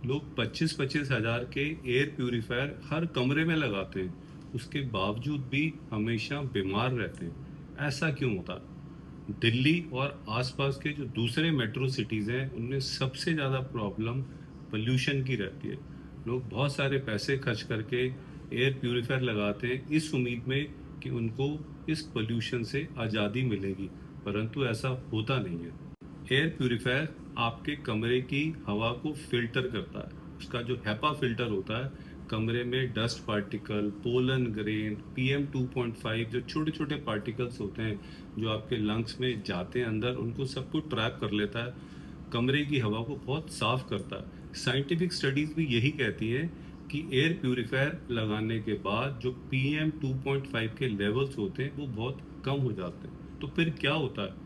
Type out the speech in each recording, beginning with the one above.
लोग 25-25 हज़ार के एयर प्यूरीफायर हर कमरे में लगाते हैं, उसके बावजूद भी हमेशा बीमार रहते हैं। ऐसा क्यों होता है? दिल्ली और आसपास के जो दूसरे मेट्रो सिटीज़ हैं, उनमें सबसे ज़्यादा प्रॉब्लम पोल्यूशन की रहती है। लोग बहुत सारे पैसे खर्च करके एयर प्यूरीफायर लगाते हैं इस उम्मीद में कि उनको इस पोल्यूशन से आज़ादी मिलेगी, परंतु ऐसा होता नहीं है। एयर प्यूरीफायर आपके कमरे की हवा को फिल्टर करता है। उसका जो हैपा फिल्टर होता है, कमरे में dust particle, pollen grain, PM2.5 जो छोटे छोटे पार्टिकल्स होते हैं जो आपके लंग्स में जाते हैं अंदर, उनको सबको ट्रैप कर लेता है। कमरे की हवा को बहुत साफ करता है। साइंटिफिक स्टडीज भी यही कहती है कि एयर प्यूरीफायर लगाने के बाद जो PM2.5 के लेवल्स होते हैं वो बहुत कम हो जाते हैं। तो फिर क्या होता है?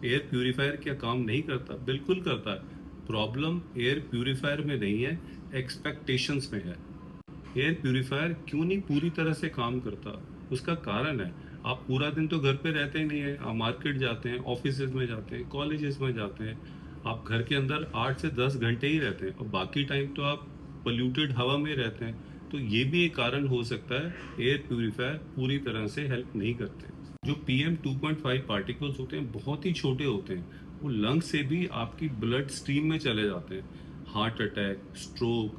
एयर प्यूरीफायर क्या काम नहीं करता? बिल्कुल करता है। प्रॉब्लम एयर प्यूरीफायर में नहीं है, एक्सपेक्टेशंस में है। एयर प्यूरीफायर क्यों नहीं पूरी तरह से काम करता? उसका कारण है, आप पूरा दिन तो घर पे रहते ही नहीं है, आप मार्केट जाते हैं, ऑफिस में जाते हैं, कॉलेजेस में जाते हैं। आप घर के अंदर 8 से 10 घंटे ही रहते हैं और बाकी टाइम तो आप पोल्यूटेड हवा में रहते हैं। तो ये भी एक कारण हो सकता है, एयर प्यूरीफायर पूरी तरह से हेल्प नहीं करते। जो PM2.5 पार्टिकल्स होते हैं बहुत ही छोटे होते हैं, वो लंग से भी आपकी ब्लड स्ट्रीम में चले जाते हैं। हार्ट अटैक, स्ट्रोक,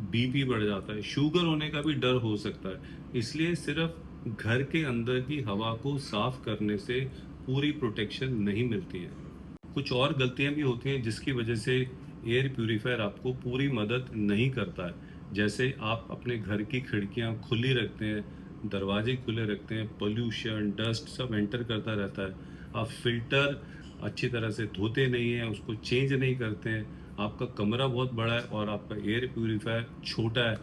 BP बढ़ जाता है, शुगर होने का भी डर हो सकता है। इसलिए सिर्फ घर के अंदर की हवा को साफ करने से पूरी प्रोटेक्शन नहीं मिलती है। कुछ और गलतियां भी होती हैं जिसकी वजह से एयर प्यूरीफायर आपको पूरी मदद नहीं करता है। जैसे आप अपने घर की खिड़कियां खुली रखते हैं, दरवाजे खुले रखते हैं, पोल्यूशन, डस्ट सब एंटर करता रहता है। आप फिल्टर अच्छी तरह से धोते नहीं हैं, उसको चेंज नहीं करते हैं। आपका कमरा बहुत बड़ा है और आपका एयर प्यूरीफायर छोटा है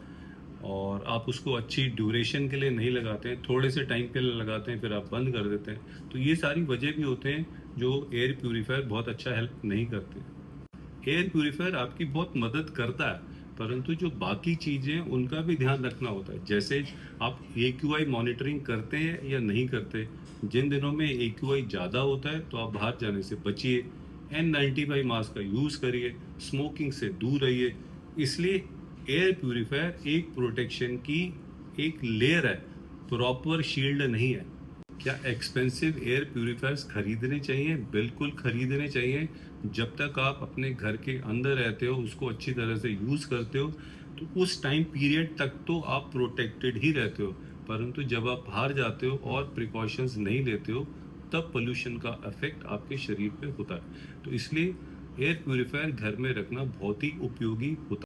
और आप उसको अच्छी ड्यूरेशन के लिए नहीं लगाते हैं, थोड़े से टाइम के लिए लगाते हैं, फिर आप बंद कर देते हैं। तो ये सारी वजह भी होते हैं जो एयर प्यूरीफायर बहुत अच्छा हेल्प नहीं करते। एयर प्यूरीफायर आपकी बहुत मदद करता है, परंतु जो बाकी चीज़ें हैं उनका भी ध्यान रखना होता है। जैसे आप AQI मॉनिटरिंग करते हैं या नहीं करते। जिन दिनों में AQI ज़्यादा होता है तो आप बाहर जाने से बचिए, N95 मास्क का यूज़ करिए, स्मोकिंग से दूर रहिए। इसलिए एयर प्यूरीफायर एक प्रोटेक्शन की एक लेयर है, प्रॉपर शील्ड नहीं है। क्या एक्सपेंसिव एयर प्यूरीफायर्स खरीदने चाहिए? बिल्कुल खरीदने चाहिए। जब तक आप अपने घर के अंदर रहते हो, उसको अच्छी तरह से यूज़ करते हो, तो उस टाइम पीरियड तक तो आप प्रोटेक्टेड ही रहते हो। परंतु जब आप बाहर जाते हो और प्रिकॉशंस नहीं लेते हो, तब पोल्यूशन का इफेक्ट आपके शरीर पे होता है। तो इसलिए एयर प्यूरीफायर घर में रखना बहुत ही उपयोगी होता है।